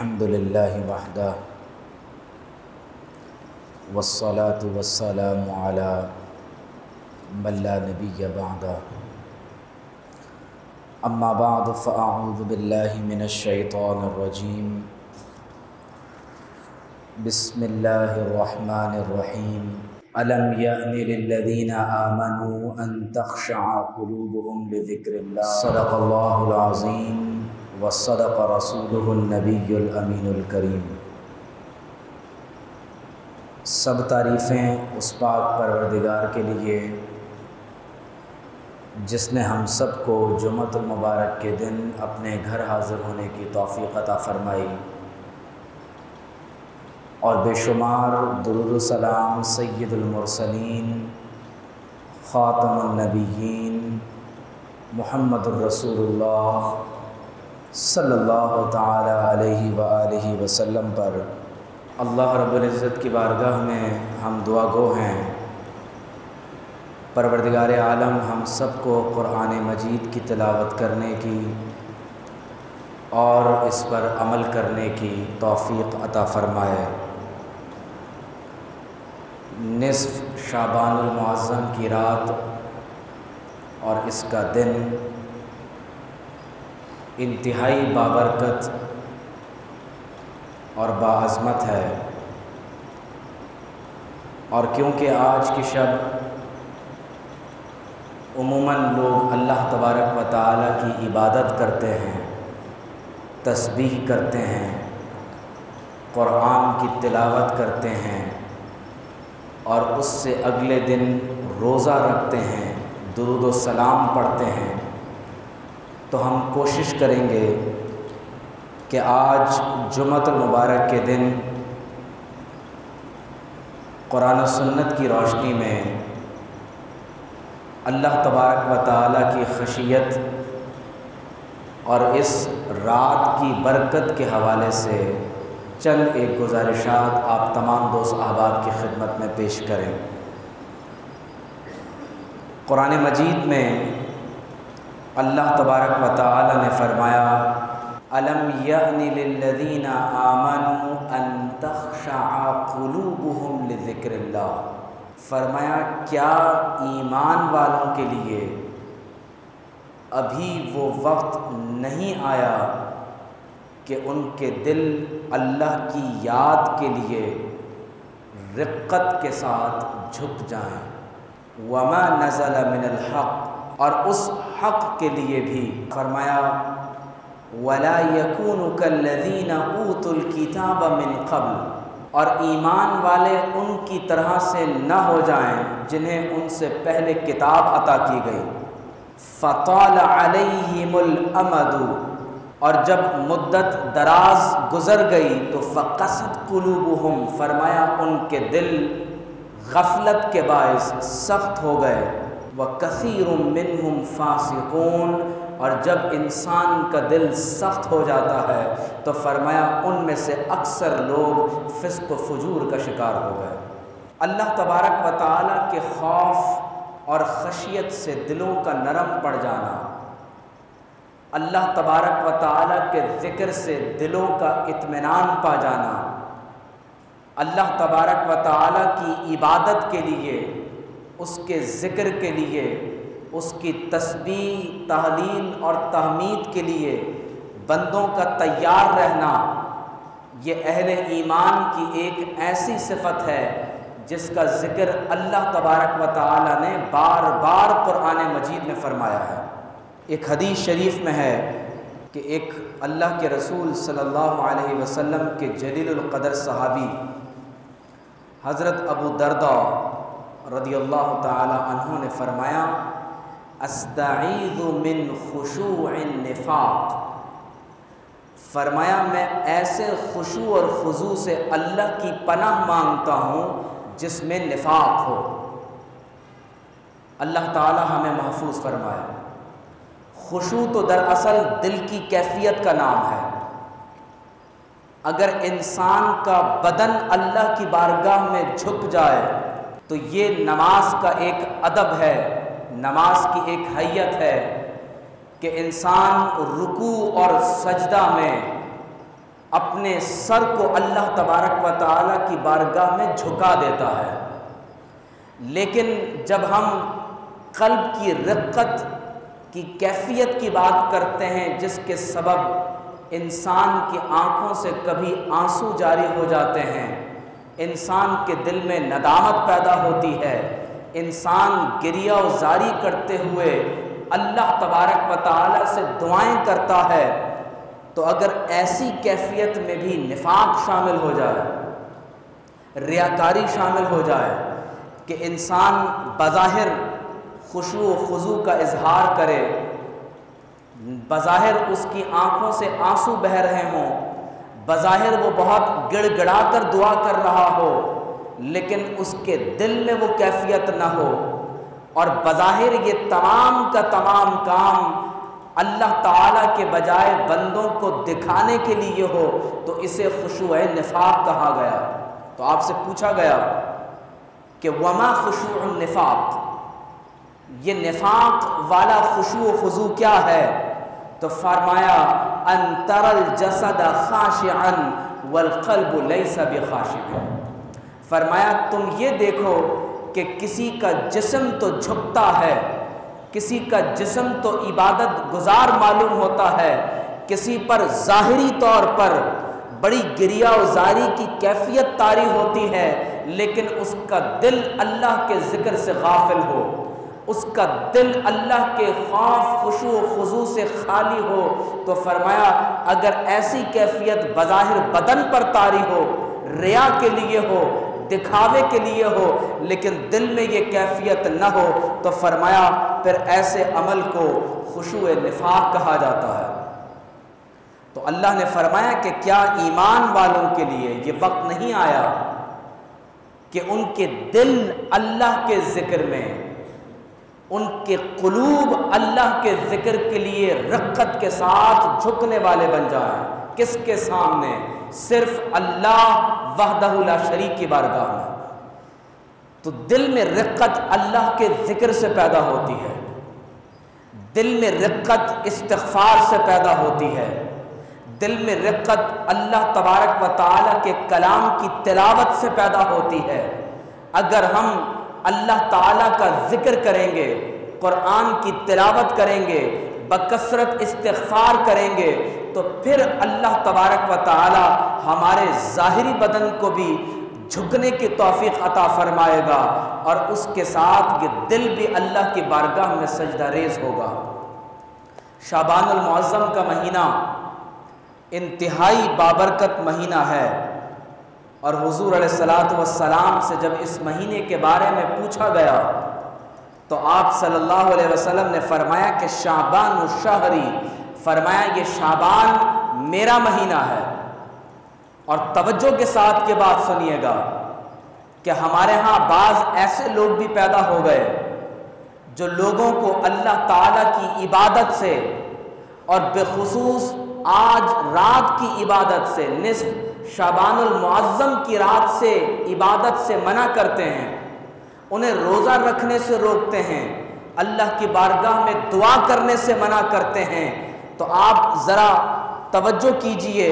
الحمد للہ وحدہ والصلاة والسلام علی من لا نبی بعدہ اما بعد فاعوذ باللہ من الشیطان الرجیم بسم اللہ الرحمن الرحیم الم یأن للذین آمنوا ان تخشع قلوبهم لذکر اللہ صدق اللہ العظیم وصدق رسولہ النبی الامین الکریم۔ سب تعریفیں اس پاک پروردگار کے لیے جس نے ہم سب کو جمعۃ المبارک کے دن اپنے گھر حاضر ہونے کی توفیق عطا فرمائی، اور بے شمار درود و سلام سید المرسلین خاتم النبیین محمد الرسول اللہ صلی اللہ تعالی علیہ وآلہ وسلم پر اللہ رب العزت کی بارگاہ میں ہم دعا گو ہیں۔ پروردگار عالم ہم سب کو قرآن مجید کی تلاوت کرنے کی اور اس پر عمل کرنے کی توفیق عطا فرمائے۔ نصف شعبان المعظم کی رات اور اس کا دن انتہائی بابرکت اور باعظمت ہے، اور کیونکہ آج کی شب عموماً لوگ اللہ تبارک و تعالیٰ کی عبادت کرتے ہیں، تسبیح کرتے ہیں، قرآن کی تلاوت کرتے ہیں، اور اس سے اگلے دن روزہ رکھتے ہیں، درود و سلام پڑھتے ہیں، تو ہم کوشش کریں گے کہ آج جمعۃ المبارک کے دن قرآن و سنت کی روشنی میں اللہ تبارک و تعالیٰ کی خشیت اور اس رات کی برکت کے حوالے سے چند ایک گزارشات آپ تمام دوست احباب کی خدمت میں پیش کریں۔ قرآن مجید میں اللہ تبارک و تعالی نے فرمایا الم یأن للذین آمنوا ان تخشع قلوبهم لذکر اللہ، فرمایا کیا ایمان والوں کے لیے ابھی وہ وقت نہیں آیا کہ ان کے دل اللہ کی یاد کے لیے رقت کے ساتھ جھک جائیں، وما نزل من الحق، اور اس حق کے لیے بھی فرمایا وَلَا يَكُونُ كَالَّذِينَ أُوتُوا الْكِتَابَ مِنْ قَبْلُ، اور ایمان والے ان کی طرح سے نہ ہو جائیں جنہیں ان سے پہلے کتاب عطا کی گئی۔ فَطَالَ عَلَيْهِمُ الْأَمَدُ، اور جب مدت دراز گزر گئی تو فَقَسَتْ قُلُوبُهُمْ، فرمایا ان کے دل غفلت کے باعث سخت ہو گئے۔ وَكَثِيرٌ مِّنْهُمْ فَاسِقُونَ، اور جب انسان کا دل سخت ہو جاتا ہے تو فرمایا ان میں سے اکثر لوگ فسق و فجور کا شکار ہو گئے۔ اللہ تبارک و تعالیٰ کے خوف اور خشیت سے دلوں کا نرم پڑ جانا، اللہ تبارک و تعالیٰ کے ذکر سے دلوں کا اطمینان پا جانا، اللہ تبارک و تعالیٰ کی عبادت کے لیے، اس کے ذکر کے لیے، اس کی تسبیح، تہلیل اور تحمید کے لیے بندوں کا تیار رہنا، یہ اہل ایمان کی ایک ایسی صفت ہے جس کا ذکر اللہ تبارک و تعالیٰ نے بار بار قرآن مجید میں فرمایا ہے۔ ایک حدیث شریف میں ہے کہ ایک اللہ کے رسول صلی اللہ علیہ وسلم کے جلیل القدر صحابی حضرت ابو درداء رضی اللہ تعالی عنہ نے فرمایا استعیذ من خشوع النفاق، فرمایا میں ایسے خشوع اور خضوع سے اللہ کی پناہ مانگتا ہوں جس میں نفاق ہو۔ اللہ تعالی ہمیں محفوظ فرمائے۔ خشوع تو دراصل دل کی کیفیت کا نام ہے۔ اگر انسان کا بدن اللہ کی بارگاہ میں جھک جائے تو یہ نماز کا ایک ادب ہے، نماز کی ایک حیت ہے کہ انسان رکوع اور سجدہ میں اپنے سر کو اللہ تبارک و تعالیٰ کی بارگاہ میں جھکا دیتا ہے۔ لیکن جب ہم قلب کی رقت کی کیفیت کی بات کرتے ہیں جس کے سبب انسان کی آنکھوں سے کبھی آنسو جاری ہو جاتے ہیں، انسان کے دل میں ندامت پیدا ہوتی ہے، انسان گریہ و زاری کرتے ہوئے اللہ تبارک و تعالیٰ سے دعائیں کرتا ہے، تو اگر ایسی کیفیت میں بھی نفاق شامل ہو جائے، ریاکاری شامل ہو جائے کہ انسان بظاہر خشوع و خضوع کا اظہار کرے، بظاہر اس کی آنکھوں سے آنسو بہہ رہے ہوں، بظاہر وہ بہت گڑ گڑا کر دعا کر رہا ہو، لیکن اس کے دل میں وہ کیفیت نہ ہو، اور بظاہر یہ تمام کا تمام کام اللہ تعالیٰ کے بجائے بندوں کو دکھانے کے لیے ہو، تو اسے خشوع نفاق کہا گیا۔ تو آپ سے پوچھا گیا کہ وما خشوع النفاق، یہ نفاق والا خشوع و خضوع کیا ہے؟ تو فرمایا ان تر الجسد خاشعا والقلب لیس بخاشع، فرمایا تم یہ دیکھو کہ کسی کا جسم تو جھکتا ہے، کسی کا جسم تو عبادت گزار معلوم ہوتا ہے، کسی پر ظاہری طور پر بڑی گریہ و زاری کی کیفیت طاری ہوتی ہے، لیکن اس کا دل اللہ کے ذکر سے غافل ہو، اس کا دل اللہ کے خوف خشوع و خضوع سے خالی ہو، تو فرمایا اگر ایسی کیفیت بظاہر بدن پر طاری ہو، ریا کے لیے ہو، دکھاوے کے لیے ہو، لیکن دل میں یہ کیفیت نہ ہو، تو فرمایا پھر ایسے عمل کو خشوع نفاق کہا جاتا ہے۔ تو اللہ نے فرمایا کہ کیا ایمان والوں کے لیے یہ وقت نہیں آیا کہ ان کے دل اللہ کے ذکر میں، ان کے قلوب اللہ کے ذکر کے لیے رقت کے ساتھ جھکنے والے بن جائیں؟ کس کے سامنے؟ صرف اللہ وحدہ لا شریک کی بارگاہ میں۔ تو دل میں رقت اللہ کے ذکر سے پیدا ہوتی ہے، دل میں رقت استغفار سے پیدا ہوتی ہے، دل میں رقت اللہ تبارک و تعالیٰ کے کلام کی تلاوت سے پیدا ہوتی ہے۔ اگر ہم اللہ تعالیٰ کا ذکر کریں گے، قرآن کی تلاوت کریں گے، بکثرت استغفار کریں گے، تو پھر اللہ تبارک و تعالیٰ ہمارے ظاہری بدن کو بھی جھکنے کی توفیق عطا فرمائے گا، اور اس کے ساتھ یہ دل بھی اللہ کی بارگاہ میں سجدہ ریز ہوگا۔ شعبان المعظم کا مہینہ انتہائی بابرکت مہینہ ہے، اور حضور علیہ الصلوۃ والسلام سے جب اس مہینے کے بارے میں پوچھا گیا تو آپ صلی اللہ علیہ وسلم نے فرمایا کہ شعبان الشہری، فرمایا یہ شعبان میرا مہینہ ہے۔ اور توجہ کے ساتھ یہ بات سنیے گا کہ ہمارے ہاں بعض ایسے لوگ بھی پیدا ہو گئے جو لوگوں کو اللہ تعالیٰ کی عبادت سے، اور بالخصوص آج رات کی عبادت سے، نصف شعبان المعظم کی رات سے عبادت سے منع کرتے ہیں، انہیں روزہ رکھنے سے روکتے ہیں، اللہ کی بارگاہ میں دعا کرنے سے منع کرتے ہیں۔ تو آپ ذرا توجہ کیجئے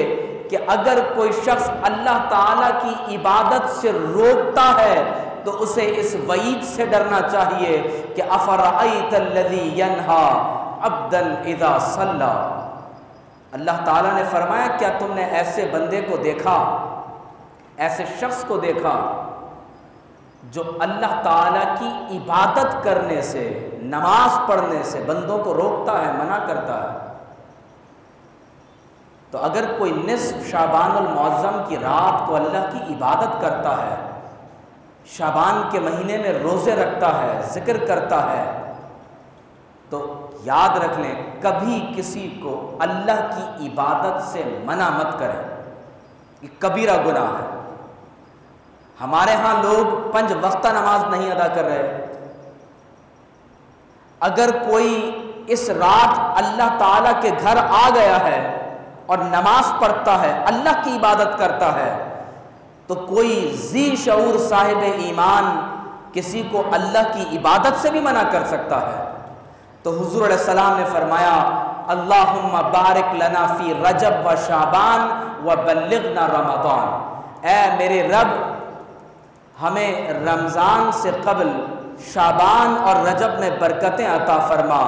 کہ اگر کوئی شخص اللہ تعالیٰ کی عبادت سے روکتا ہے تو اسے اس وعید سے ڈرنا چاہیے کہ افرأیت الذی ینہا عبدا اذا صلی، اللہ تعالیٰ نے فرمایا کیا تم نے ایسے بندے کو دیکھا، ایسے شخص کو دیکھا جو اللہ تعالیٰ کی عبادت کرنے سے، نماز پڑھنے سے بندوں کو روکتا ہے، منع کرتا ہے؟ تو اگر کوئی نصف شعبان المعظم کی رات کو اللہ کی عبادت کرتا ہے، شعبان کے مہینے میں روزے رکھتا ہے، ذکر کرتا ہے، تو یاد رکھ لیں کبھی کسی کو اللہ کی عبادت سے منع مت کریں، یہ کبیرہ گناہ ہے۔ ہمارے ہاں لوگ 5 وقتہ نماز نہیں ادا کر رہے۔ اگر کوئی اس رات اللہ تعالیٰ کے گھر آ گیا ہے اور نماز پڑھتا ہے، اللہ کی عبادت کرتا ہے، تو کوئی ذی شعور صاحب ایمان کسی کو اللہ کی عبادت سے بھی منع کر سکتا ہے؟ تو حضور علیہ السلام نے فرمایا اللہم بارک لنا فی رجب و شعبان و بلغنا رمضان، اے میرے رب ہمیں رمضان سے قبل شعبان اور رجب میں برکتیں عطا فرما،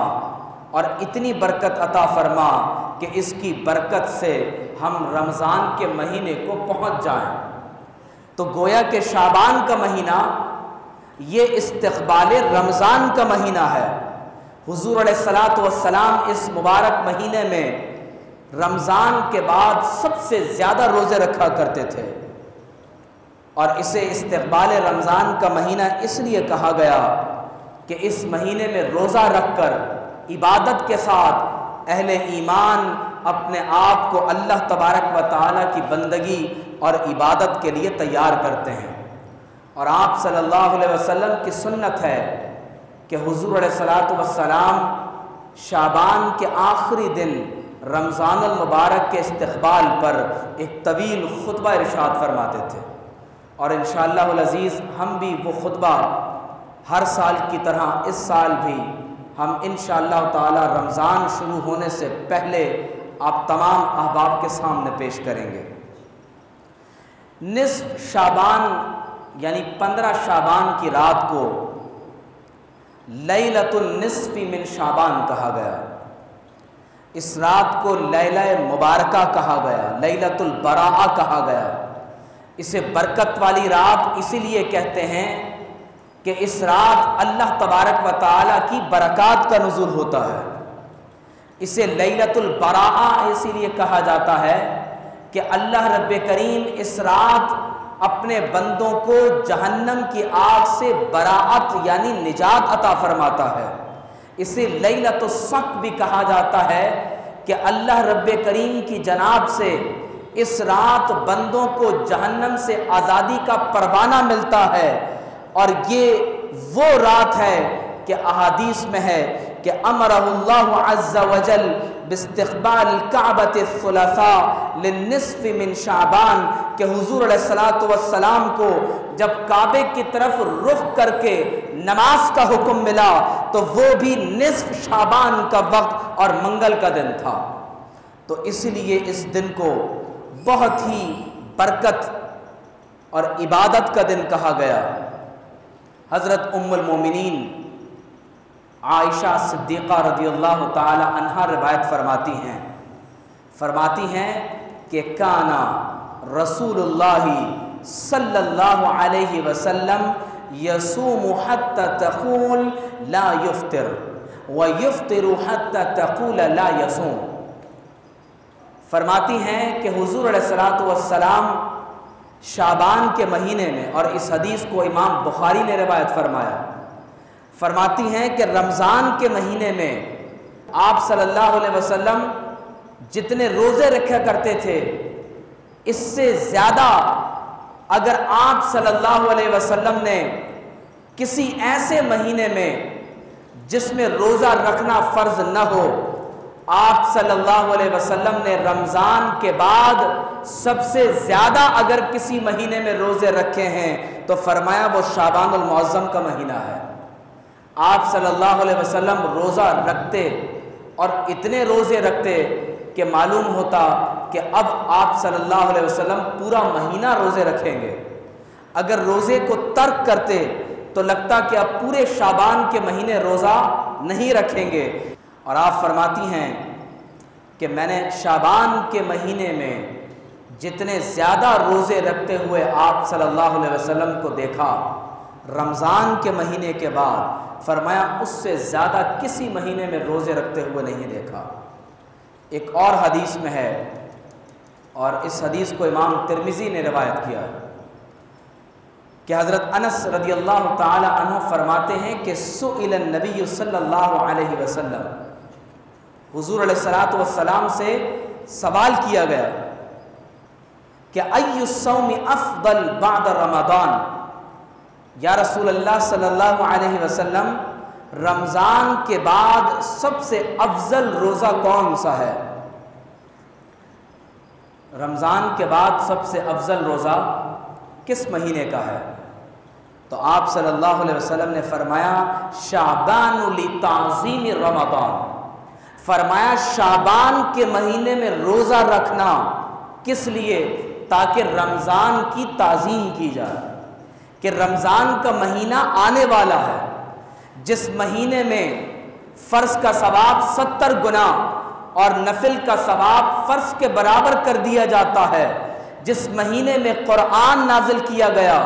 اور اتنی برکت عطا فرما کہ اس کی برکت سے ہم رمضان کے مہینے کو پہنچ جائیں۔ تو گویا کہ شعبان کا مہینہ یہ استقبال رمضان کا مہینہ ہے۔ حضور علیہ الصلاۃ والسلام اس مبارک مہینے میں رمضان کے بعد سب سے زیادہ روزے رکھا کرتے تھے، اور اسے استقبال رمضان کا مہینہ اس لیے کہا گیا کہ اس مہینے میں روزہ رکھ کر عبادت کے ساتھ اہل ایمان اپنے آپ کو اللہ تبارک و تعالیٰ کی بندگی اور عبادت کے لیے تیار کرتے ہیں۔ اور آپ صلی اللہ علیہ وسلم کی سنت ہے کہ حضور علیہ الصلاۃ والسلام شعبان کے آخری دن رمضان المبارک کے استقبال پر ایک طویل خطبہ ارشاد فرماتے تھے، اور انشاءاللہ العزیز ہم بھی وہ خطبہ ہر سال کی طرح اس سال بھی ہم انشاءاللہ تعالی رمضان شروع ہونے سے پہلے آپ تمام احباب کے سامنے پیش کریں گے۔ نصف شعبان یعنی 15 شعبان کی رات کو لیلۃ النصف من شعبان کہا گیا۔ اس رات کو لیلہ مبارکہ کہا گیا، لیلۃ البراءہ کہا گیا۔ اسے برکت والی رات اسی لیے کہتے ہیں کہ اس رات اللہ تبارک و تعالیٰ کی برکات کا نزول ہوتا ہے۔ اسے لیلۃ البراءہ اسی لیے کہا جاتا ہے کہ اللہ رب کریم اس رات اپنے بندوں کو جہنم کی آگ سے براعت یعنی نجات عطا فرماتا ہے۔ اسے لیلۃ الصق بھی کہا جاتا ہے کہ اللہ رب کریم کی جناب سے اس رات بندوں کو جہنم سے آزادی کا پروانہ ملتا ہے، اور یہ وہ رات ہے کہ احادیث میں ہے کہ امرہ اللہ عز وجل باستقبال الکعبۃ الثلاثاء للنصف من شعبان، کہ حضور علیہ الصلاۃ والسلام کو جب کعبے کی طرف رخ کر کے نماز کا حکم ملا تو وہ بھی نصف شعبان کا وقت اور منگل کا دن تھا۔ تو اس لیے اس دن کو بہت ہی برکت اور عبادت کا دن کہا گیا۔ حضرت ام المومنین عائشہ صدیقہ رضی اللہ تعالی عنہا روایت فرماتی ہیں کہ کانا رسول اللہ صلی اللہ علیہ وسلم یصوم حتی تقول لا یفطر ویفطر حتی تقول لا یصوم۔ فرماتی ہیں کہ حضور علیہ الصلاۃ والسلام شعبان کے مہینے میں، اور اس حدیث کو امام بخاری نے روایت فرماتی ہیں کہ رمضان کے مہینے میں آپ صلی اللہ علیہ وسلم جتنے روزے رکھا کرتے تھے اس سے زیادہ اگر آپ صلی اللہ علیہ وسلم نے کسی ایسے مہینے میں جس میں روزہ رکھنا فرض نہ ہو، آپ صلی اللہ علیہ وسلم نے رمضان کے بعد سب سے زیادہ اگر کسی مہینے میں روزے رکھے ہیں تو فرمایا وہ شعبان المعظم کا مہینہ ہے۔ آپ صلی اللہ علیہ وسلم روزہ رکھتے اور اتنے روزے رکھتے کہ معلوم ہوتا کہ اب آپ صلی اللہ علیہ وسلم پورا مہینہ روزے رکھیں گے۔ اگر روزے کو ترک کرتے تو لگتا کہ اب پورے شعبان کے مہینے روزہ نہیں رکھیں گے۔ اور آپ فرماتی ہیں کہ میں نے شعبان کے مہینے میں جتنے زیادہ روزے رکھتے ہوئے آپ صلی اللہ علیہ وسلم کو دیکھا، رمضان کے مہینے کے بعد فرمایا اس سے زیادہ کسی مہینے میں روزے رکھتے ہوئے نہیں دیکھا۔ ایک اور حدیث میں ہے، اور اس حدیث کو امام ترمذی نے روایت کیا کہ حضرت انس رضی اللہ تعالی عنہ فرماتے ہیں کہ سئل النبی صلی اللہ علیہ وسلم، حضور علیہ الصلاۃ والسلام سے سوال کیا گیا کہ ای الصوم افضل بعد رمضان، یا رسول اللہ صلی اللہ علیہ وسلم رمضان کے بعد سب سے افضل روزہ کون سا ہے؟ رمضان کے بعد سب سے افضل روزہ کس مہینے کا ہے؟ تو آپ صلی اللہ علیہ وسلم نے فرمایا شعبان لتعظیم رمضان، فرمایا شعبان کے مہینے میں روزہ رکھنا کس لیے؟ تاکہ رمضان کی تعظیم کی جائے، کہ رمضان کا مہینہ آنے والا ہے، جس مہینے میں فرض کا ثواب 70 گنا اور نفل کا ثواب فرض کے برابر کر دیا جاتا ہے، جس مہینے میں قرآن نازل کیا گیا،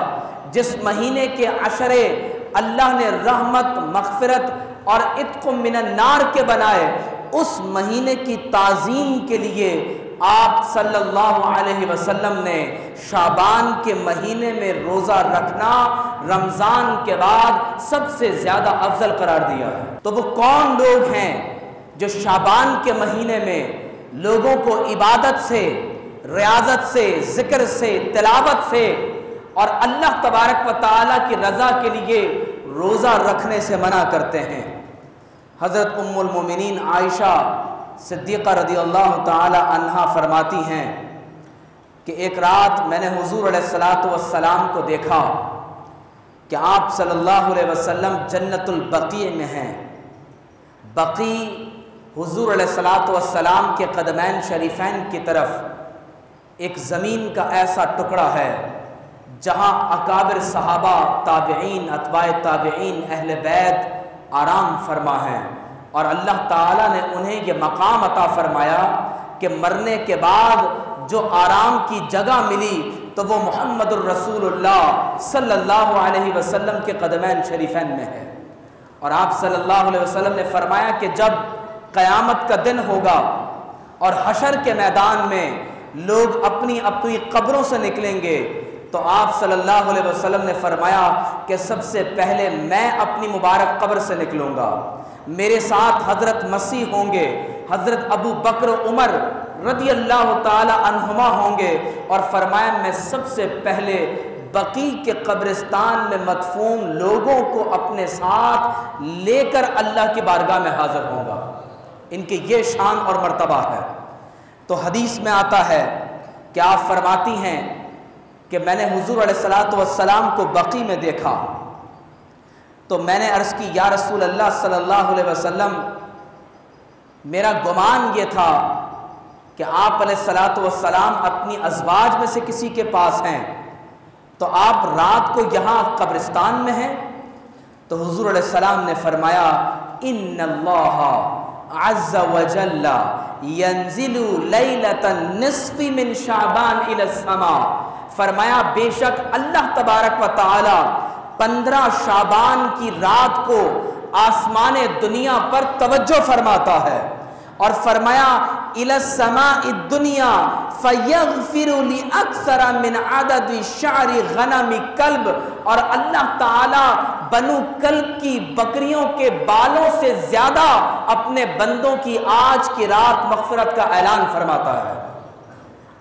جس مہینے کے عشرے اللہ نے رحمت، مغفرت اور عتق من النار کے بنائے، اس مہینے کی تعظیم کے لیے آپ صلی اللہ علیہ وسلم نے شعبان کے مہینے میں روزہ رکھنا رمضان کے بعد سب سے زیادہ افضل قرار دیا ہے۔ تو وہ کون لوگ ہیں جو شعبان کے مہینے میں لوگوں کو عبادت سے، ریاضت سے، ذکر سے، تلاوت سے اور اللہ تبارک و تعالیٰ کی رضا کے لیے روزہ رکھنے سے منع کرتے ہیں؟ حضرت ام المومنین عائشہ صدیقہ رضی اللہ تعالی عنہا فرماتی ہیں کہ ایک رات میں نے حضور علیہ السلام کو دیکھا کہ آپ صلی اللہ علیہ وسلم جنت البقیع میں ہیں۔ بقیع حضور علیہ السلام کے قدمین شریفین کی طرف ایک زمین کا ایسا ٹکڑا ہے جہاں اکابر صحابہ، تابعین، اتباع تابعین، اہل بیت آرام فرما ہیں، اور اللہ تعالیٰ نے انہیں یہ مقام عطا فرمایا کہ مرنے کے بعد جو آرام کی جگہ ملی تو وہ محمد الرسول اللہ صلی اللہ علیہ وسلم کے قدمین شریفین میں ہے۔ اور آپ صلی اللہ علیہ وسلم نے فرمایا کہ جب قیامت کا دن ہوگا اور حشر کے میدان میں لوگ اپنی اپنی قبروں سے نکلیں گے تو آپ صلی اللہ علیہ وسلم نے فرمایا کہ سب سے پہلے میں اپنی مبارک قبر سے نکلوں گا، میرے ساتھ حضرت مسیح ہوں گے، حضرت ابو بکر عمر رضی اللہ تعالی عنہما ہوں گے، اور فرمایا میں سب سے پہلے بقیع کے قبرستان میں مدفون لوگوں کو اپنے ساتھ لے کر اللہ کی بارگاہ میں حاضر ہوں گا۔ ان کی یہ شان اور مرتبہ ہے۔ تو حدیث میں آتا ہے کہ آپ فرماتی ہیں کہ میں نے حضور علیہ السلام کو بقیع میں دیکھا تو میں نے عرض کی یا رسول اللہ صلی اللہ علیہ وسلم، میرا گمان یہ تھا کہ آپ علیہ السلام اپنی ازواج میں سے کسی کے پاس ہیں، تو آپ رات کو یہاں قبرستان میں ہیں؟ تو حضور علیہ السلام نے فرمایا ان اللہ عز وجل ینزل لیلۃ النصف من شعبان الی السماء، فرمایا بے شک اللہ تبارک و تعالی 15 شعبان کی رات کو آسمان دنیا پر توجہ فرماتا ہے، اور فرمایا الی السماء الدنیا فیغفر لاکثر من عدد شعر غنم کلب، اور اللہ تعالی بنو کلب کی بکریوں کے بالوں سے زیادہ اپنے بندوں کی آج کی رات مغفرت کا اعلان فرماتا ہے۔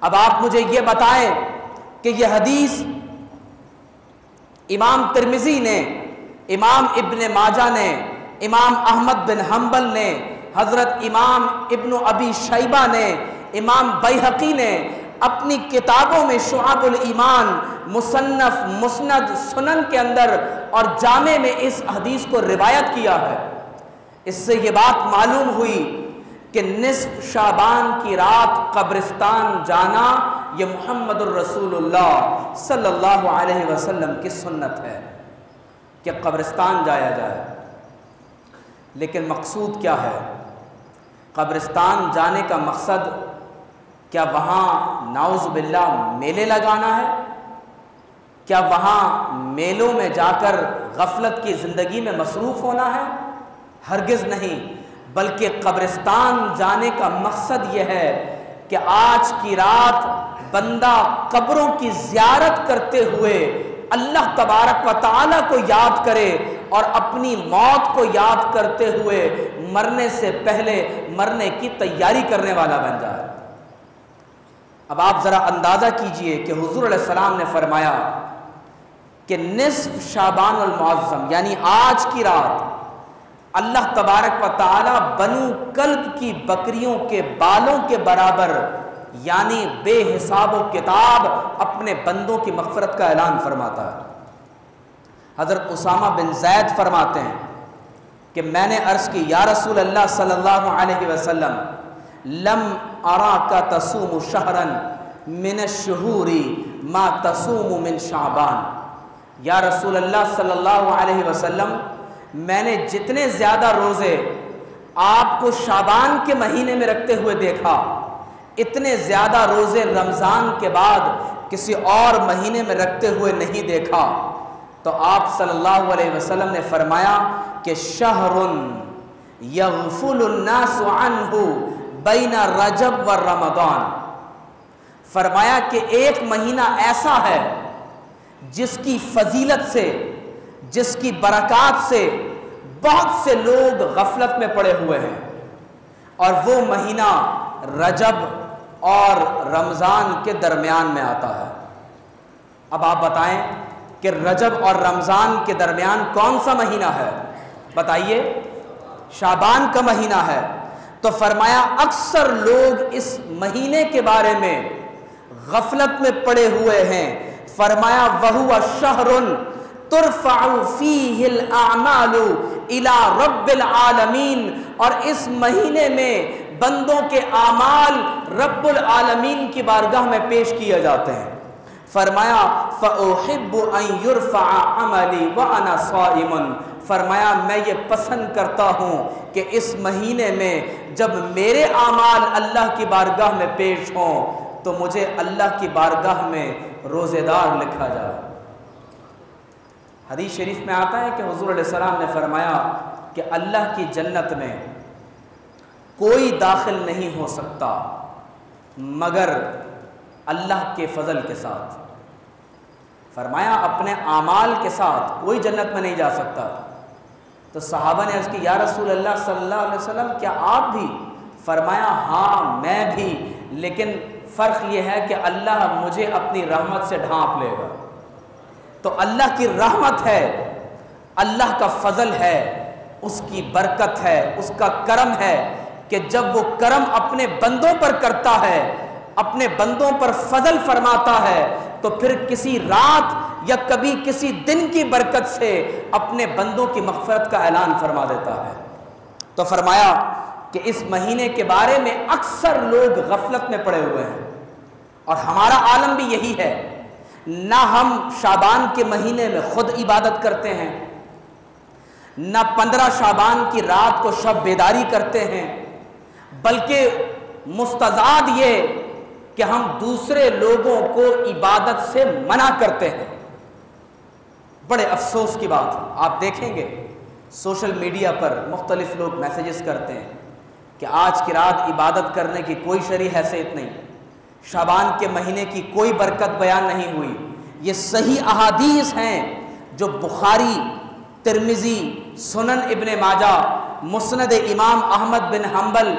اب آپ مجھے یہ بتائیں کہ یہ حدیث امام ترمذی نے، امام ابن ماجہ نے، امام احمد بن حنبل نے، حضرت امام ابن ابی شیبہ نے، امام بیہقی نے اپنی کتابوں میں شعب الایمان، مصنف، مسند، سنن کے اندر اور جامع میں اس حدیث کو روایت کیا ہے۔ اس سے یہ بات معلوم ہوئی کہ نصف شعبان کی رات قبرستان جانا یہ محمد الرسول اللہ صلی اللہ علیہ وسلم کی سنت ہے کہ قبرستان جایا جائے۔ لیکن مقصود کیا ہے؟ قبرستان جانے کا مقصد کیا وہاں نعوذ باللہ میلے لگانا ہے؟ کیا وہاں میلوں میں جا کر غفلت کی زندگی میں مصروف ہونا ہے؟ ہرگز نہیں، بلکہ قبرستان جانے کا مقصد یہ ہے کہ آج کی رات بندہ قبروں کی زیارت کرتے ہوئے اللہ تبارک و تعالیٰ کو یاد کرے اور اپنی موت کو یاد کرتے ہوئے مرنے سے پہلے مرنے کی تیاری کرنے والا بن جائے۔ اب آپ ذرا اندازہ کیجئے کہ حضور علیہ السلام نے فرمایا کہ نصف شعبان المعظم یعنی آج کی رات اللہ تبارک و تعالی بنو کلب کی بکریوں کے بالوں کے برابر یعنی بے حساب و کتاب اپنے بندوں کی مغفرت کا اعلان فرماتا ہے۔ حضرت اسامہ بن زید فرماتے ہیں کہ میں نے عرض کی یا رسول اللہ صلی اللہ علیہ وسلم لم اراک تصوم شہرا من الشہور ما تصوم من شعبان، یا رسول اللہ صلی اللہ علیہ وسلم میں نے جتنے زیادہ روزے آپ کو شعبان کے مہینے میں رکھتے ہوئے دیکھا، اتنے زیادہ روزے رمضان کے بعد کسی اور مہینے میں رکھتے ہوئے نہیں دیکھا۔ تو آپ صلی اللہ علیہ وسلم نے فرمایا کہ شہر یغفل الناس عنہ بین رجب و رمضان، فرمایا کہ ایک مہینہ ایسا ہے جس کی فضیلت سے، جس کی برکات سے بہت سے لوگ غفلت میں پڑے ہوئے ہیں، اور وہ مہینہ رجب اور رمضان کے درمیان میں آتا ہے۔ اب آپ بتائیں کہ رجب اور رمضان کے درمیان کون سا مہینہ ہے؟ بتائیے، شعبان کا مہینہ ہے۔ تو فرمایا اکثر لوگ اس مہینے کے بارے میں غفلت میں پڑے ہوئے ہیں۔ فرمایا وَهُوَ شَهْرٌ تُرْفَعُ فِيهِ الْأَعْمَالُ إِلَى رَبِّ الْعَالَمِينَ، اور اس مہینے میں بندوں کے اعمال رب العالمین کی بارگاہ میں پیش کیے جاتے ہیں۔ فرمایا فَأُحِبُّ أَن يُرْفَعَ عَمَلِي وَأَنَا صَائِمٌ، فرمایا میں یہ پسند کرتا ہوں کہ اس مہینے میں جب میرے اعمال اللہ کی بارگاہ میں پیش ہوں تو مجھے اللہ کی بارگاہ میں روزے دار لکھا جائے۔ حدیث شریف میں آتا ہے کہ حضور علیہ السلام نے فرمایا کہ اللہ کی جنت میں کوئی داخل نہیں ہو سکتا مگر اللہ کے فضل کے ساتھ۔ فرمایا اپنے اعمال کے ساتھ کوئی جنت میں نہیں جا سکتا۔ تو صحابہ نے عرض کی یا رسول اللہ صلی اللہ علیہ وسلم کیا آپ بھی؟ فرمایا ہاں میں بھی، لیکن فرق یہ ہے کہ اللہ مجھے اپنی رحمت سے ڈھانپ لے گا۔ تو اللہ کی رحمت ہے، اللہ کا فضل ہے، اس کی برکت ہے، اس کا کرم ہے کہ جب وہ کرم اپنے بندوں پر کرتا ہے، اپنے بندوں پر فضل فرماتا ہے، تو پھر کسی رات یا کبھی کسی دن کی برکت سے اپنے بندوں کی مغفرت کا اعلان فرما دیتا ہے۔ تو فرمایا کہ اس مہینے کے بارے میں اکثر لوگ غفلت میں پڑے ہوئے ہیں، اور ہمارا عالم بھی یہی ہے۔ نہ ہم شعبان کے مہینے میں خود عبادت کرتے ہیں، نہ 15 شعبان کی رات کو شب بیداری کرتے ہیں، بلکہ مستضاد یہ کہ ہم دوسرے لوگوں کو عبادت سے منع کرتے ہیں۔ بڑے افسوس کی بات ہے، آپ دیکھیں گے سوشل میڈیا پر مختلف لوگ میسیجز کرتے ہیں کہ آج کی رات عبادت کرنے کی کوئی شرعی حیثیت نہیں، شعبان کے مہینے کی کوئی برکت بیان نہیں ہوئی۔ یہ صحیح احادیث ہیں جو بخاری، ترمذی، سنن ابن ماجہ، مسند امام احمد بن حنبل،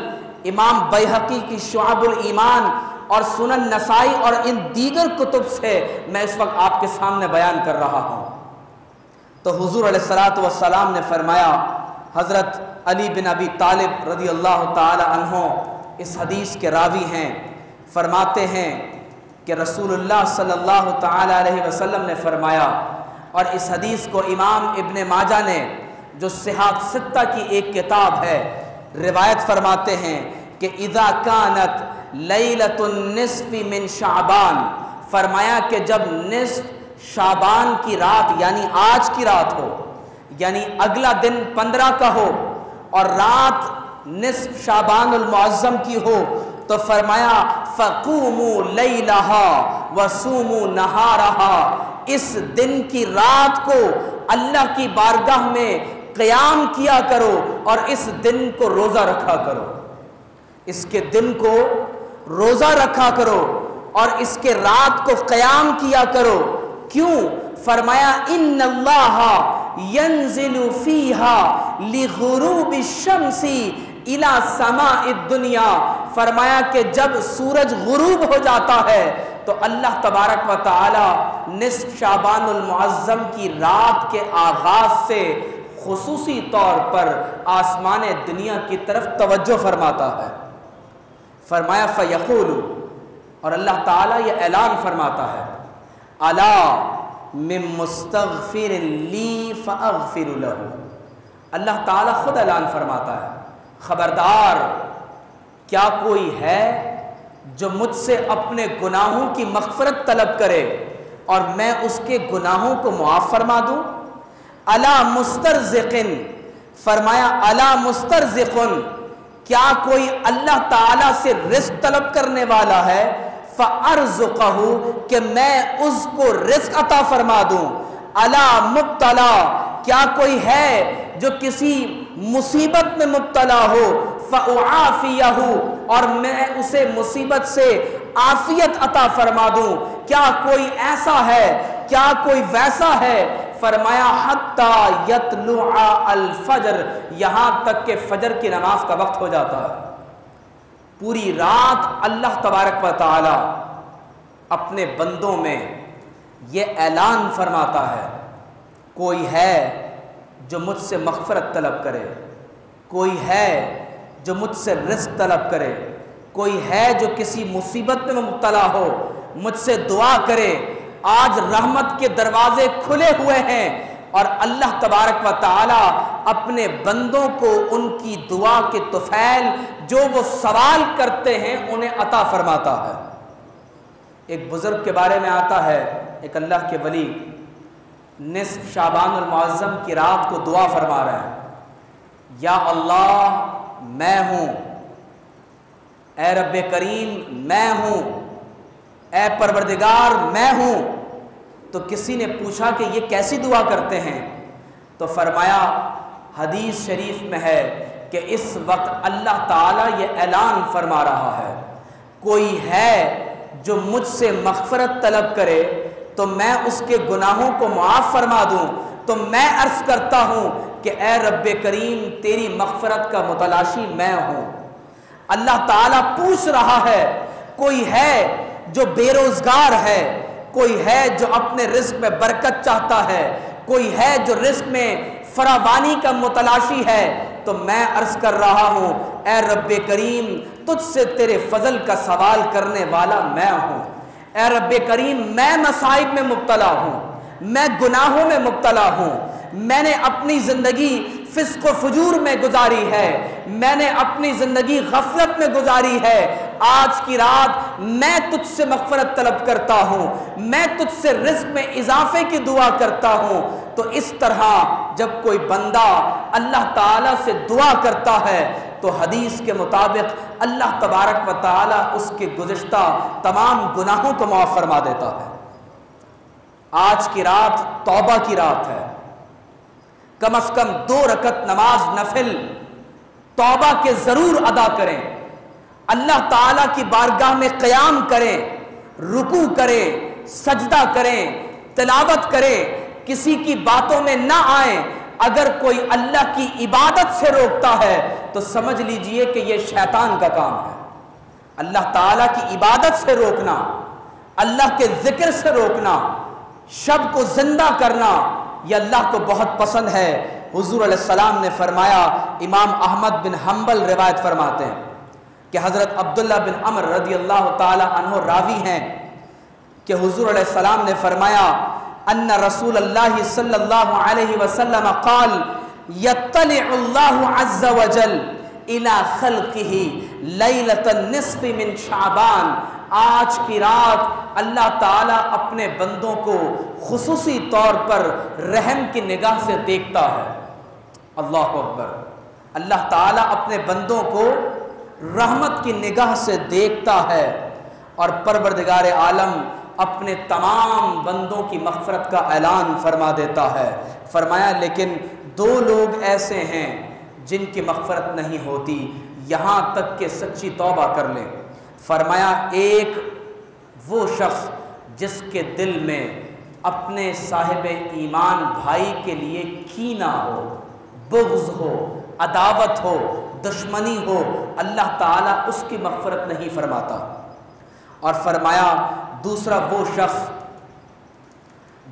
امام بیہقی کی شعب الایمان اور سنن نسائی اور ان دیگر کتب سے میں اس وقت آپ کے سامنے بیان کر رہا ہوں۔ تو حضور علیہ الصلوۃ والسلام نے فرمایا، حضرت علی بن ابی طالب رضی اللہ تعالی عنہ اس حدیث کے راوی ہیں، فرماتے ہیں کہ رسول اللہ صلی اللہ تعالی علیہ وسلم نے فرمایا، اور اس حدیث کو امام ابن ماجہ نے جو صحاح ستہ کی ایک کتاب ہے روایت فرماتے ہیں کہ اذا کانت لیلۃ النصف من شعبان، فرمایا کہ جب نصف شعبان کی رات یعنی آج کی رات ہو، یعنی اگلا دن 15 کا ہو اور رات نصف شعبان المعظم کی ہو، تو فرمایا فقوموا لیلہا وصوموا نہارہا، اس دن کی رات کو اللہ کی بارگاہ میں قیام کیا کرو اور اس دن کو روزہ رکھا کرو، اس کے دن کو روزہ رکھا کرو اور اس کے رات کو قیام کیا کرو۔ کیوں؟ فرمایا ان اللہ ینزل فیہا لغروب الشمس الی سماء الدنیا، فرمایا کہ جب سورج غروب ہو جاتا ہے تو اللہ تبارک و تعالی نصف شعبان المعظم کی رات کے آغاز سے خصوصی طور پر آسمان دنیا کی طرف توجہ فرماتا ہے۔ فرمایا فیقول، اور اللہ تعالیٰ یہ اعلان فرماتا ہے، الا من مستغفر لی فاغفر له، اللہ تعالیٰ خود اعلان فرماتا ہے، خبردار کیا کوئی ہے جو مجھ سے اپنے گناہوں کی مغفرت طلب کرے اور میں اس کے گناہوں کو معاف فرما دوں؟ الا مسترزقن، فرمایا الا مسترزقن، کیا کوئی اللہ تعالیٰ سے رزق طلب کرنے والا ہے؟ فَأَرْزُقَهُ، کہ میں اس کو رزق عطا فرما دوں۔ الا مبتلا، کیا کوئی ہے جو کسی مصیبت میں مبتلا ہو؟ فَأُعَافِيَهُ، اور میں اسے مصیبت سے عافیت عطا فرما دوں۔ کیا کوئی ایسا ہے، کیا کوئی ویسا ہے؟ فرمایا حتی یطلع الفجر، یہاں تک کہ فجر کی نماز کا وقت ہو جاتا ہے۔ پوری رات اللہ تبارک و تعالی اپنے بندوں میں یہ اعلان فرماتا ہے، کوئی ہے جو مجھ سے مغفرت طلب کرے، کوئی ہے جو مجھ سے رزق طلب کرے، کوئی ہے جو کسی مصیبت میں مبتلا ہو مجھ سے دعا کرے۔ آج رحمت کے دروازے کھلے ہوئے ہیں اور اللہ تبارک و تعالی اپنے بندوں کو ان کی دعا کے طفیل جو وہ سوال کرتے ہیں انہیں عطا فرماتا ہے۔ ایک بزرگ کے بارے میں آتا ہے، ایک اللہ کے ولی نصف شعبان المعظم کی رات کو دعا فرما رہے ہیں، یا اللہ میں ہوں، اے رب کریم میں ہوں، اے پروردگار میں ہوں۔ تو کسی نے پوچھا کہ یہ کیسی دعا کرتے ہیں؟ تو فرمایا حدیث شریف میں ہے کہ اس وقت اللہ تعالیٰ یہ اعلان فرما رہا ہے، کوئی ہے جو مجھ سے مغفرت طلب کرے تو میں اس کے گناہوں کو معاف فرما دوں۔ تو میں عرض کرتا ہوں کہ اے رب کریم تیری مغفرت کا متلاشی میں ہوں۔ اللہ تعالیٰ پوچھ رہا ہے، کوئی ہے جو بے روزگار ہے، کوئی ہے جو اپنے رزق میں برکت چاہتا ہے، کوئی ہے جو رزق میں فراوانی کا متلاشی ہے، تو میں عرض کر رہا ہوں اے رب کریم تجھ سے تیرے فضل کا سوال کرنے والا میں ہوں۔ اے رب کریم میں مصائب میں مبتلا ہوں، میں گناہوں میں مبتلا ہوں، میں نے اپنی زندگی فسق و فجور میں گزاری ہے، میں نے اپنی زندگی غفلت میں گزاری ہے۔ آج کی رات میں تجھ سے مغفرت طلب کرتا ہوں، میں تجھ سے رزق میں اضافے کی دعا کرتا ہوں۔ تو اس طرح جب کوئی بندہ اللہ تعالیٰ سے دعا کرتا ہے تو حدیث کے مطابق اللہ تبارک و تعالیٰ اس کے گزشتہ تمام گناہوں کو معاف فرما دیتا ہے۔ آج کی رات توبہ کی رات ہے، کم از کم 2 رکعت نماز نفل توبہ کے ضرور ادا کریں، اللہ تعالیٰ کی بارگاہ میں قیام کریں، رکوع کریں، سجدہ کریں، تلاوت کریں، کسی کی باتوں میں نہ آئیں۔ اگر کوئی اللہ کی عبادت سے روکتا ہے تو سمجھ لیجئے کہ یہ شیطان کا کام ہے۔ اللہ تعالیٰ کی عبادت سے روکنا، اللہ کے ذکر سے روکنا، شب کو زندہ کرنا، یہ اللہ کو بہت پسند ہے۔ حضور علیہ السلام نے فرمایا، امام احمد بن حنبل روایت فرماتے ہیں کہ حضرت عبداللہ بن عمر رضی اللہ تعالی عنہ راوی ہیں کہ حضور علیہ السلام نے فرمایا ان رسول اللہ صلی اللہ علیہ وسلم قال یطلع اللہ عز وجل الى خلقہ لیلۃ النصف من شعبان، آج کی رات اللہ تعالیٰ اپنے بندوں کو خصوصی طور پر رحم کی نگاہ سے دیکھتا ہے۔ اللہ اکبر، اللہ تعالیٰ اپنے بندوں کو رحمت کی نگاہ سے دیکھتا ہے اور پروردگار عالم اپنے تمام بندوں کی مغفرت کا اعلان فرما دیتا ہے۔ فرمایا لیکن 2 لوگ ایسے ہیں جن کی مغفرت نہیں ہوتی یہاں تک کہ سچی توبہ کر لیں۔ فرمایا ایک وہ شخص جس کے دل میں اپنے صاحب ایمان بھائی کے لیے کینہ ہو، بغض ہو، عداوت ہو، دشمنی ہو، اللہ تعالیٰ اس کی مغفرت نہیں فرماتا۔ اور فرمایا دوسرا وہ شخص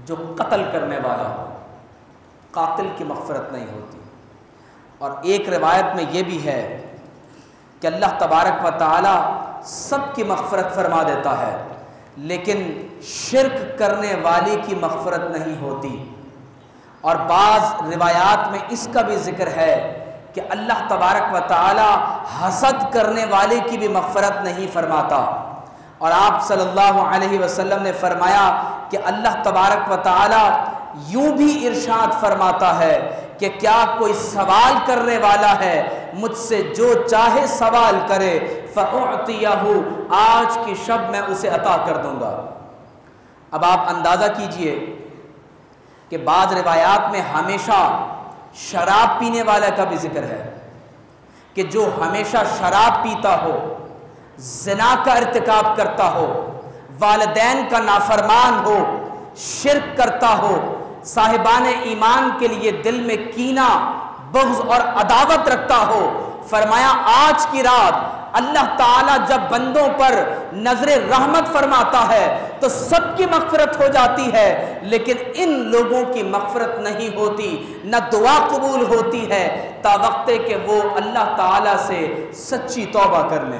جو قتل کرنے والا ہو، قاتل کی مغفرت نہیں ہوتی۔ اور ایک روایت میں یہ بھی ہے کہ اللہ تبارک و تعالی سب کی مغفرت فرما دیتا ہے لیکن شرک کرنے والے کی مغفرت نہیں ہوتی۔ اور بعض روایات میں اس کا بھی ذکر ہے کہ اللہ تبارک و تعالی حسد کرنے والے کی بھی مغفرت نہیں فرماتا، اور آپ صلی اللہ علیہ وسلم نے فرمایا کہ اللہ تبارک و تعالی یوں بھی ارشاد فرماتا ہے کہ کیا کوئی سوال کرنے والا ہے، مجھ سے جو چاہے سوال کرے، فَأُعْطِيَهُ، آج کی شب میں اسے عطا کر دوں گا۔ اب آپ اندازہ کیجئے کہ بعض روایات میں ہمیشہ شراب پینے والا کا بھی ذکر ہے کہ جو ہمیشہ شراب پیتا ہو، زنا کا ارتکاب کرتا ہو، والدین کا نافرمان ہو، شرک کرتا ہو، صاحبان ایمان کے لیے دل میں کینہ، بغض اور عداوت رکھتا ہو، فرمایا آج کی رات اللہ تعالیٰ جب بندوں پر نظر رحمت فرماتا ہے تو سب کی مغفرت ہو جاتی ہے، لیکن ان لوگوں کی مغفرت نہیں ہوتی، نہ دعا قبول ہوتی ہے تا وقت کہ وہ اللہ تعالیٰ سے سچی توبہ کر لیں،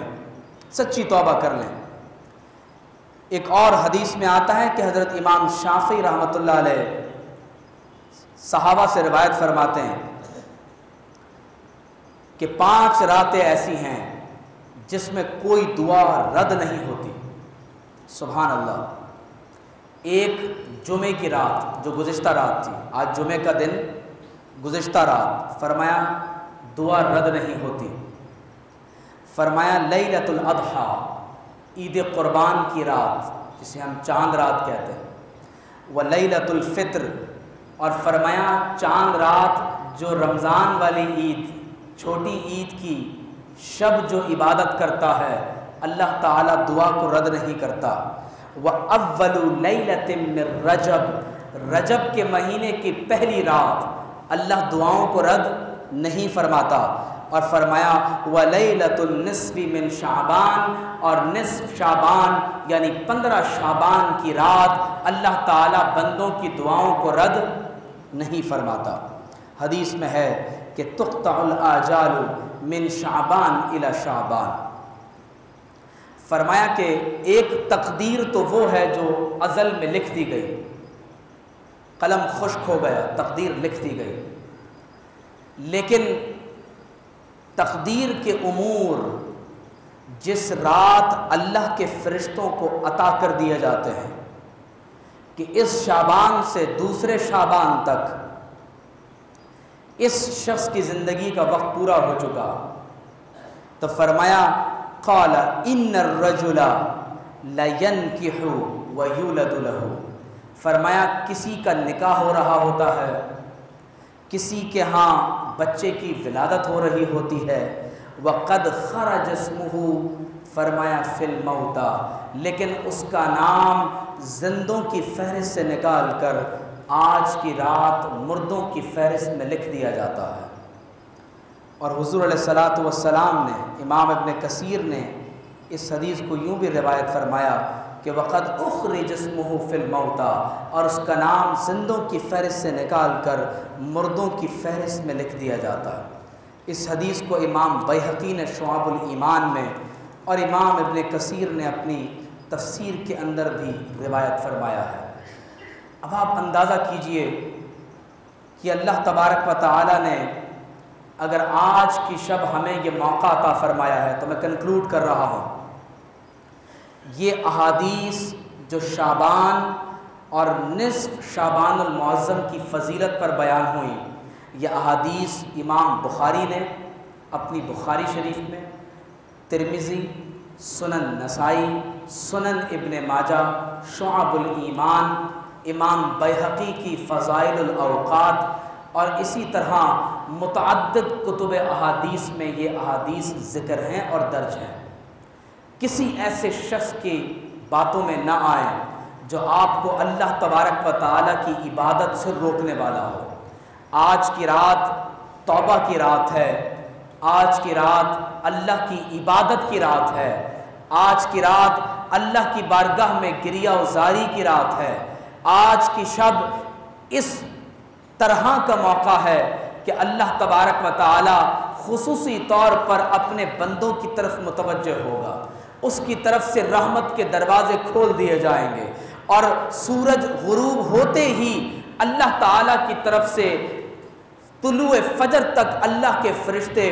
سچی توبہ کر لیں۔ ایک اور حدیث میں آتا ہے کہ حضرت امام شافعی رحمۃ اللہ علیہ صحابہ سے روایت فرماتے ہیں کہ 5 راتیں ایسی ہیں جس میں کوئی دعا رد نہیں ہوتی۔ سبحان اللہ۔ ایک جمعے کی رات جو گزشتہ رات تھی، آج جمعے کا دن، گزشتہ رات، فرمایا دعا رد نہیں ہوتی۔ فرمایا لیلۃ الاضحیٰ، عید قربان کی رات جسے ہم چاند رات کہتے ہیں، ولیلۃ الفطر، اور فرمایا چاند رات جو رمضان والی عید، چھوٹی عید کی شب جو عبادت کرتا ہے اللہ تعالیٰ دعا کو رد نہیں کرتا۔ وَأَوَّلُ لَيْلَةٍ مِّن رجب، رجب کے مہینے کی پہلی رات اللہ دعاؤں کو رد نہیں فرماتا، اور فرمایا وَلَيْلَةُ النِّصْفِ مِن شعبان، اور نصف شعبان یعنی 15 شعبان کی رات اللہ تعالیٰ بندوں کی دعاؤں کو رد نہیں فرماتا۔ حدیث میں ہے کہ تقطع الآجال من شعبان الی شعبان، فرمایا کہ ایک تقدیر تو وہ ہے جو ازل میں لکھ دی گئی، قلم خشک ہو گیا، تقدیر لکھ دی گئی، لیکن تقدیر کے امور جس رات اللہ کے فرشتوں کو عطا کر دیے جاتے ہیں کہ اس شعبان سے دوسرے شعبان تک اس شخص کی زندگی کا وقت پورا ہو چکا، تو فرمایا قال ان الرجل لینکح ویولد لہ، فرمایا کسی کا نکاح ہو رہا ہوتا ہے، کسی کے ہاں بچے کی ولادت ہو رہی ہوتی ہے، وقد خرج اسمہ، فرمایا فی الموتى، لیکن اس کا نام زندوں کی فہرست سے نکال کر آج کی رات مردوں کی فہرست میں لکھ دیا جاتا ہے۔ اور حضور علیہ الصلاۃ والسلام نے، امام ابن کثیر نے اس حدیث کو یوں بھی روایت فرمایا کہ وقد اخرج اسمہ فی الموتى، اور اس کا نام زندوں کی فہرست سے نکال کر مردوں کی فہرست میں لکھ دیا جاتا ہے۔ اس حدیث کو امام بیہقی نے شعب الایمان میں اور امام ابن کثیر نے اپنی تفسیر کے اندر بھی روایت فرمایا ہے۔ اب آپ اندازہ کیجئے کہ اللہ تبارک و تعالی نے اگر آج کی شب ہمیں یہ موقع عطا فرمایا ہے، تو میں کنکلوڈ کر رہا ہوں، یہ احادیث جو شعبان اور نصف شعبان المعظم کی فضیلت پر بیان ہوئی، یہ احادیث امام بخاری نے اپنی بخاری شریف میں، ترمذی، سنن نسائی، سنن ابن ماجہ، شعب الایمان، امام بیہقی کی فضائل الاوقات، اور اسی طرح متعدد کتب احادیث میں یہ احادیث ذکر ہیں اور درج ہیں۔ کسی ایسے شخص کی باتوں میں نہ آئیں جو آپ کو اللہ تبارک و تعالیٰ کی عبادت سے روکنے والا ہو۔ آج کی رات توبہ کی رات ہے، آج کی رات اللہ کی عبادت کی رات ہے، آج کی رات اللہ کی بارگاہ میں گریہ و زاری کی رات ہے، آج کی شب اس طرح کا موقع ہے کہ اللہ تبارک و تعالی خصوصی طور پر اپنے بندوں کی طرف متوجہ ہوگا، اس کی طرف سے رحمت کے دروازے کھول دیے جائیں گے، اور سورج غروب ہوتے ہی اللہ تعالیٰ کی طرف سے طلوع فجر تک اللہ کے فرشتے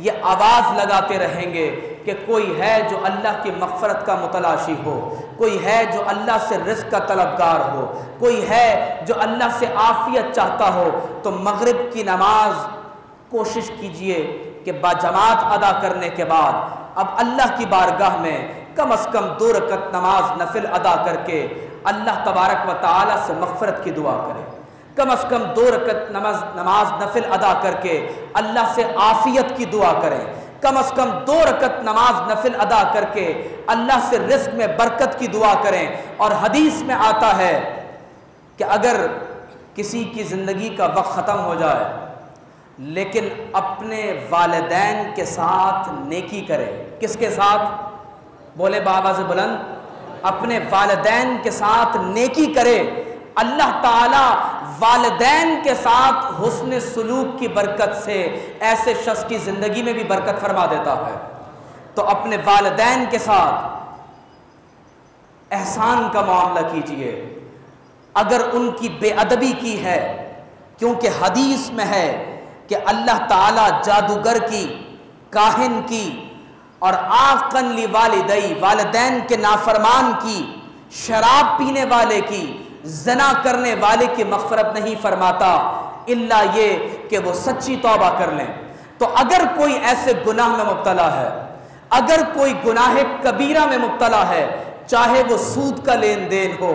یہ آواز لگاتے رہیں گے کہ کوئی ہے جو اللہ کی مغفرت کا متلاشی ہو، کوئی ہے جو اللہ سے رزق کا طلبگار ہو، کوئی ہے جو اللہ سے عافیت چاہتا ہو، تو مغرب کی نماز کوشش کیجئے کہ باجماعت ادا کرنے کے بعد اب اللہ کی بارگاہ میں کم از کم 2 رکعت نماز نفل ادا کر کے اللہ تبارک و تعالی سے مغفرت کی دعا کریں، کم از کم 2 رکعت نماز نفل ادا کر کے اللہ سے عافیت کی دعا کریں، کم از کم 2 رکعت نماز نفل ادا کر کے اللہ سے رزق میں برکت کی دعا کریں۔ اور حدیث میں آتا ہے کہ اگر کسی کی زندگی کا وقت ختم ہو جائے لیکن اپنے والدین کے ساتھ نیکی کرے، کس کے ساتھ؟ بولے بابا سے بلند، اپنے والدین کے ساتھ نیکی کرے، اللہ تعالی والدین کے ساتھ حسن سلوک کی برکت سے ایسے شخص کی زندگی میں بھی برکت فرما دیتا ہے۔ تو اپنے والدین کے ساتھ احسان کا معاملہ کیجئے، اگر ان کی بے ادبی کی ہے، کیونکہ حدیث میں ہے کہ اللہ تعالیٰ جادوگر کی، کاہن کی اور عاقن لوالدی والدین کے نافرمان کی، شراب پینے والے کی، زنا کرنے والے کی مغفرت نہیں فرماتا الا یہ کہ وہ سچی توبہ کر لیں۔ تو اگر کوئی ایسے گناہ میں مبتلا ہے، اگر کوئی گناہ کبیرہ میں مبتلا ہے، چاہے وہ سود کا لین دین ہو،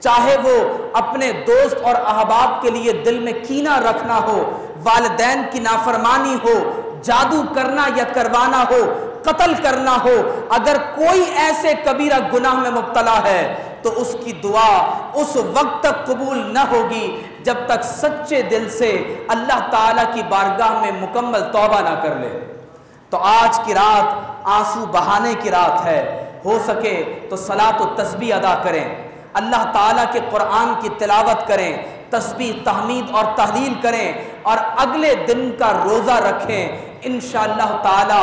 چاہے وہ اپنے دوست اور احباب کے لیے دل میں کینہ رکھنا ہو، والدین کی نافرمانی ہو، جادو کرنا یا کروانا ہو، قتل کرنا ہو، اگر کوئی ایسے کبیرہ گناہ میں مبتلا ہے تو اس کی دعا اس وقت تک قبول نہ ہوگی جب تک سچے دل سے اللہ تعالیٰ کی بارگاہ میں مکمل توبہ نہ کر لے۔ تو آج کی رات آنسو بہانے کی رات ہے، ہو سکے تو صلاۃ و تسبیح ادا کریں، اللہ تعالیٰ کے قرآن کی تلاوت کریں، تسبیح تحمید اور تحلیل کریں اور اگلے دن کا روزہ رکھیں۔ انشاءاللہ تعالی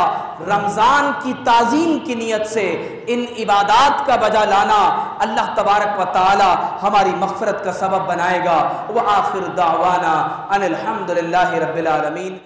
رمضان کی تعظیم کی نیت سے ان عبادات کا بجا لانا اللہ تبارک و تعالی ہماری مغفرت کا سبب بنائے گا۔ وآخر دعوانا ان الحمدللہ رب العالمین۔